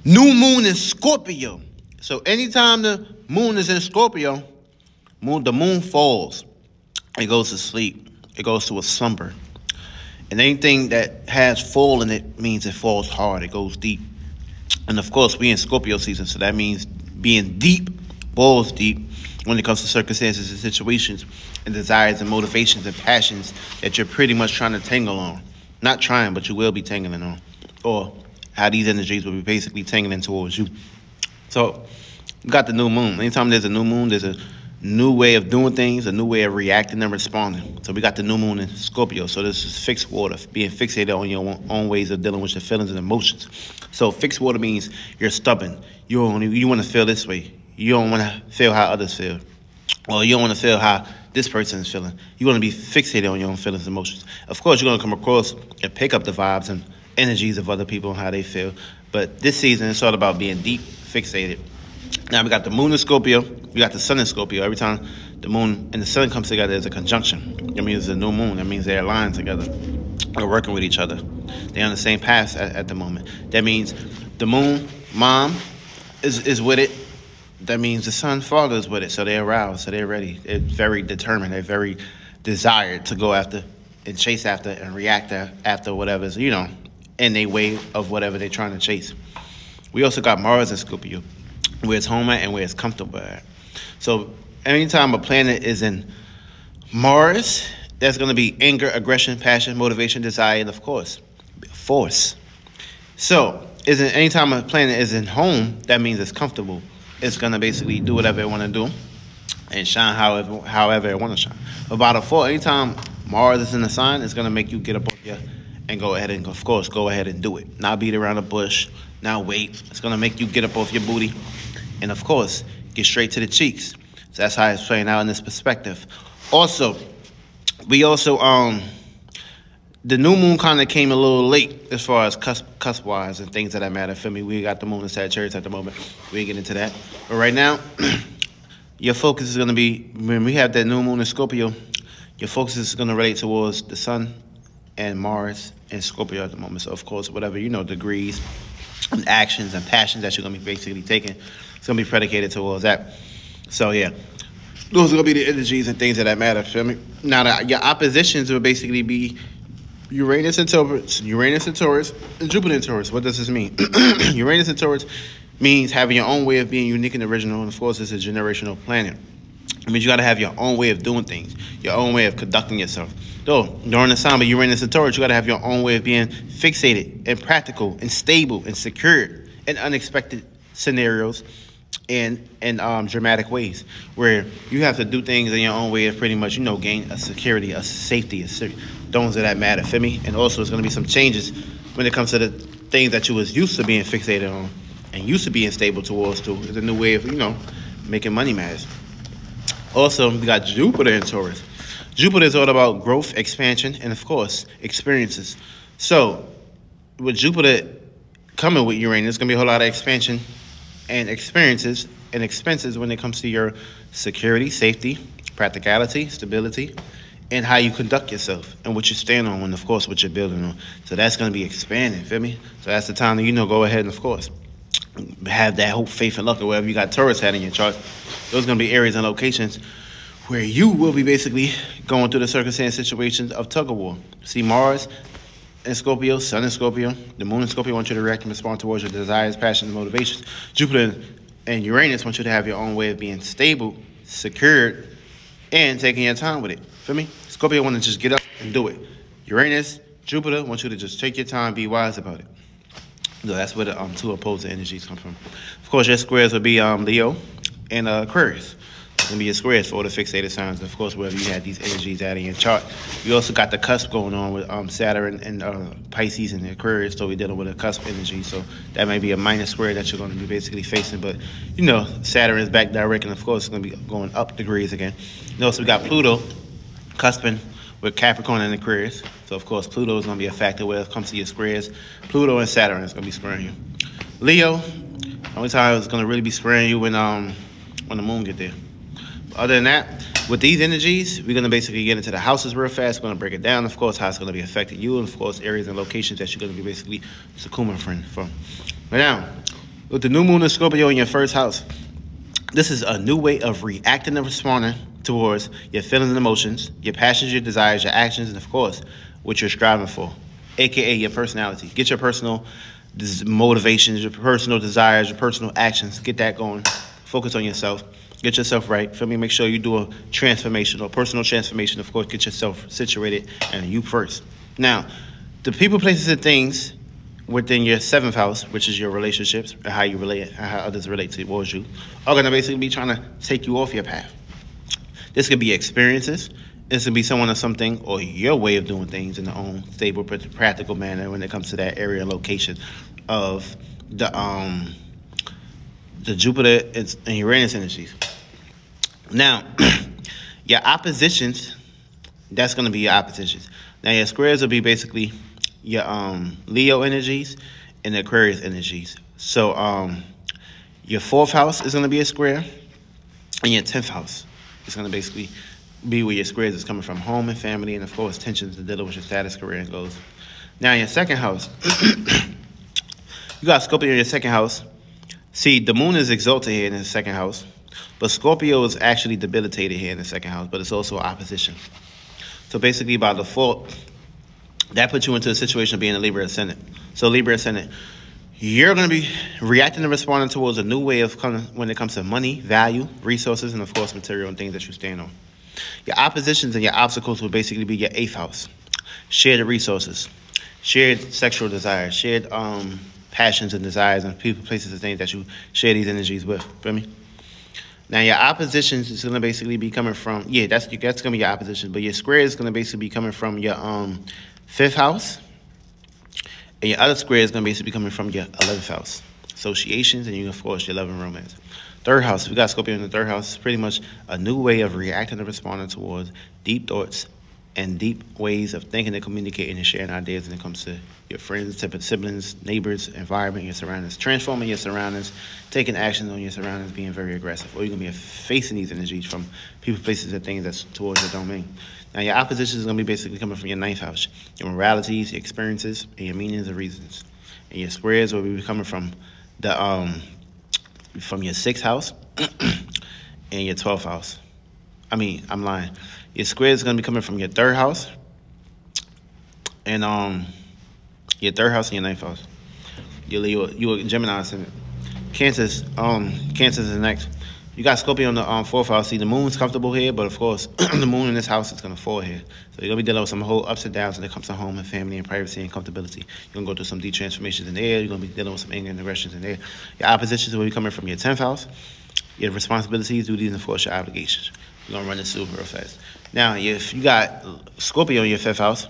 New moon in Scorpio. So anytime the moon is in Scorpio, the moon falls. It goes to sleep. It goes to a slumber. And anything that has fall in it means it falls hard. It goes deep. And of course, we in Scorpio season, so that means being deep, balls deep, when it comes to circumstances and situations and desires and motivations and passions that you're pretty much trying to tangle on. Not trying, but you will be tangling on. Or how these energies will be basically tangling towards you. So, you got the new moon. Anytime there's a new moon, there's a new way of doing things, a new way of reacting and responding. So we got the new moon in Scorpio. So this is fixed water, being fixated on your own ways of dealing with your feelings and emotions. So fixed water means you're stubborn. You want to feel this way. You don't want to feel how others feel. Or you don't want to feel how this person is feeling. You want to be fixated on your own feelings and emotions. Of course, you're going to come across and pick up the vibes and energies of other people and how they feel. But this season, it's all about being deep, fixated. Now, we got the moon in Scorpio. We got the sun in Scorpio. Every time the moon and the sun comes together, there's a conjunction. That means it's a new moon. That means they're aligned together. They're working with each other. They're on the same path at the moment. That means the moon, mom, is with it. That means the sun, father, is with it. So they're aroused. So they're ready. They're very determined. They're very desired to go after and chase after and react after whatever's, in their way of whatever they're trying to chase. We also got Mars in Scorpio, where it's home at and where it's comfortable at. So anytime a planet is in Mars, that's going to be anger, aggression, passion, motivation, desire, and of course, force. So anytime a planet is in home, that means it's comfortable. It's going to basically do whatever it want to do and shine however it want to shine. But by default, anytime Mars is in the sign, it's going to make you get up off your and go ahead and, of course, go ahead and do it. Not beat around the bush. Not wait. It's going to make you get up off your booty. And, of course, get straight to the cheeks. So that's how it's playing out in this perspective. Also, the new moon kind of came a little late as far as cusp-wise and things of that matter. Feel me? We got the moon in Sagittarius at the moment. We ain't get into that. But right now, your focus is going to be, when we have that new moon in Scorpio, your focus is going to relate towards the sun and Mars and Scorpio at the moment. So, of course, whatever, degrees and actions and passions that you're going to be basically taking, it's going to be predicated towards that. So, yeah, those are going to be the energies and things of that matter. Feel me? Now, your oppositions will basically be Uranus and Taurus, and Jupiter and Taurus. What does this mean? Uranus and Taurus means having your own way of being unique and original, and of course, it's a generational planet. It means you got to have your own way of doing things, your own way of conducting yourself. Though, during the sign of Uranus and Taurus, you got to have your own way of being fixated and practical and stable and secure in unexpected scenarios and dramatic ways, where you have to do things in your own way of pretty much, gain a security, a safety, those that matter, feel me? And also, it's going to be some changes when it comes to the things that you was used to being fixated on and used to being stable towards too. It's a new way of, making money matters. Also, we got Jupiter in Taurus. Jupiter is all about growth, expansion, and, of course, experiences. So, with Jupiter coming with Uranus, there's going to be a whole lot of expansion and experiences and expenses when it comes to your security, safety, practicality, stability, and how you conduct yourself and what you stand on and, of course, what you're building on. So that's going to be expanding, feel me? So that's the time to, go ahead and, of course, have that hope, faith, and luck, or wherever you got Taurus hat in your chart. Those are going to be areas and locations where you will be basically going through the circumstance situations of tug of war. See, Mars in Scorpio, Sun in Scorpio, the Moon in Scorpio want you to react and respond towards your desires, passions, and motivations. Jupiter and Uranus want you to have your own way of being stable, secured, and taking your time with it. Feel me? Scorpio want to just get up and do it. Uranus, Jupiter want you to just take your time, be wise about it. So that's where the two opposing energies come from. Of course, your squares will be Leo and Aquarius. It's going to be your squares for all the fixated signs. Of course, wherever you had these energies out in your chart. You also got the cusp going on with Saturn and Pisces and Aquarius. So we're dealing with a cusp energy. So that may be a minor square that you're going to be basically facing. But, Saturn is back direct. And, of course, it's going to be going up degrees again. Also, we got Pluto cusping with Capricorn and Aquarius. So, of course, Pluto is going to be a factor when it comes to your squares. Pluto and Saturn is going to be squaring you. Leo, the only time it's going to really be squaring you when the moon get there. Other than that, with these energies, we're going to basically get into the houses real fast. We're going to break it down, of course, how it's going to be affecting you, and, of course, areas and locations that you're going to be basically succumbing from. But now, With the new moon in Scorpio in your first house, this is a new way of reacting and responding towards your feelings and emotions, your passions, your desires, your actions, and of course, what you're striving for, aka your personality. Get your personal motivations, your personal desires, your personal actions. Get that going. Focus on yourself. Get yourself right. Feel me? Make sure you do a transformation or personal transformation. Of course, get yourself situated and you first. Now, the people, places, and things within your seventh house, which is your relationships and how you relate, how others relate towards you, are going to basically be trying to take you off your path. This could be experiences. This could be someone or something or your way of doing things in the own stable, practical manner when it comes to that area and location of the Jupiter and Uranus energies. Now, your oppositions, that's going to be your oppositions. Now, your squares will be basically your Leo energies and the Aquarius energies. So your fourth house is going to be a square, and your 10th house is going to basically be where your squares is coming from, home and family, and of course tensions and dealing with your status, career, and goals. Now, your second house, you got Scorpio in your second house. See, the moon is exalted here in the second house, but Scorpio is actually debilitated here in the second house, but it's also opposition. So basically, by default, that puts you into a situation of being a Libra ascendant. So Libra ascendant, you're going to be reacting and responding towards a new way of coming when it comes to money, value, resources, and of course material and things that you stand on. Your oppositions and your obstacles will basically be your 8th house. Shared resources, shared sexual desires, shared passions and desires, and people, places, and things that you share these energies with. Feel me? Now, your oppositions is going to basically be coming from, that's going to be your opposition, but your square is going to basically be coming from your 5th house, and your other square is going to basically be coming from your 11th house. Associations, and you, of course, your love and romance. 3rd house, if we got Scorpio in the 3rd house, it's pretty much a new way of reacting and responding towards deep thoughts and deep ways of thinking and communicating and sharing ideas when it comes to your friends, siblings, neighbors, environment, your surroundings. Transforming your surroundings, taking action on your surroundings, being very aggressive. Or you're going to be facing these energies from people, places, and things that's towards your domain. Now, your opposition is going to be basically coming from your 9th house. Your moralities, your experiences, and your meanings and reasons. And your squares will be coming from the from your 6th house and your 12th house. I'm lying. Your square is going to be coming from your 3rd house and your 3rd house and your 9th house. You a Gemini ascendant. Cancers is next. You got Scorpio on the 4th house. See, the moon's comfortable here, but of course, the moon in this house is going to fall here. So you're going to be dealing with some whole ups and downs when it comes to home and family and privacy and comfortability. You're going to go through some deep transformations in there. You're going to be dealing with some anger and aggressions in there. Your oppositions will be coming from your 10th house, your responsibilities, duties, and of course, your obligations. We're going to run this through real fast. Now, if you got Scorpio in your 5th house,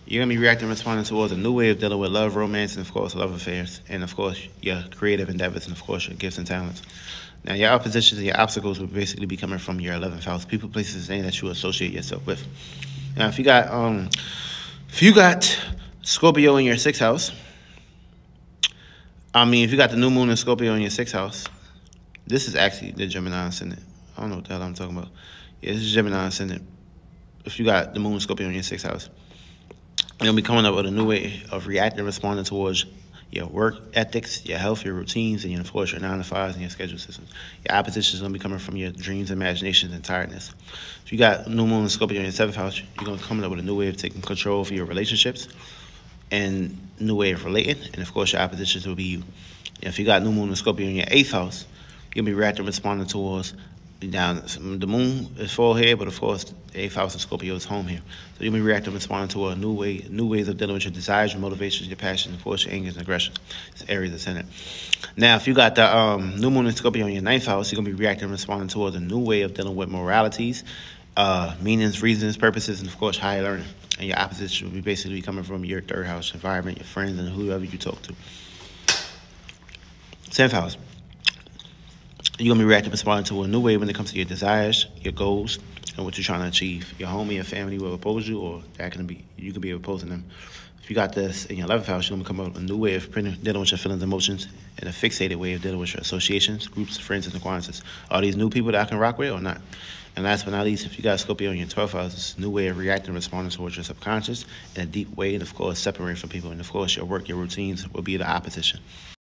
you're going to be reacting and responding towards a new way of dealing with love, romance, and of course, love affairs. And of course, your creative endeavors and of course, your gifts and talents. Now, your oppositions and your obstacles will basically be coming from your 11th house. People, places, and things that you associate yourself with. Now, if you got Scorpio in your 6th house, if you got the new moon in Scorpio in your 6th house, this is actually the Gemini ascendant. I don't know what the hell I'm talking about. Yeah, this is Gemini ascendant. If you got the moon in Scorpio in your 6th house, you're going to be coming up with a new way of reacting and responding towards your work ethics, your health, your routines, and of course your 9 to 5s and your schedule systems. Your opposition is going to be coming from your dreams, imaginations, and tiredness. If you got new moon and Scorpio in your 7th house, you're going to come up with a new way of taking control over your relationships and new way of relating. And of course your oppositions will be you. If you got new moon and Scorpio in your 8th house, you'll be reacting and responding towards the moon is full here, but of course the 8th house of Scorpio is home here. So you'll be reacting and responding to a new ways of dealing with your desires, your motivations, your passions, of course your anger and aggression. It's Aries ascendant. Now, if you got the new moon and Scorpio in your 9th house, you're gonna be reacting and responding towards a new way of dealing with moralities, meanings, reasons, purposes, and of course higher learning. And your opposition will be basically coming from your 3rd house environment, your friends, and whoever you talk to. 10th house. You're going to be reacting and responding to a new way when it comes to your desires, your goals, and what you're trying to achieve. Your home and your family will oppose you, or you could be opposing them. If you got this in your 11th house, you're going to come up with a new way of dealing with your feelings and emotions, and a fixated way of dealing with your associations, groups, friends, and acquaintances. Are these new people that I can rock with or not? And last but not least, if you got Scorpio in your 12th house, it's a new way of reacting and responding towards your subconscious in a deep way, and of course, separating from people. And of course, your work, your routines will be the opposition.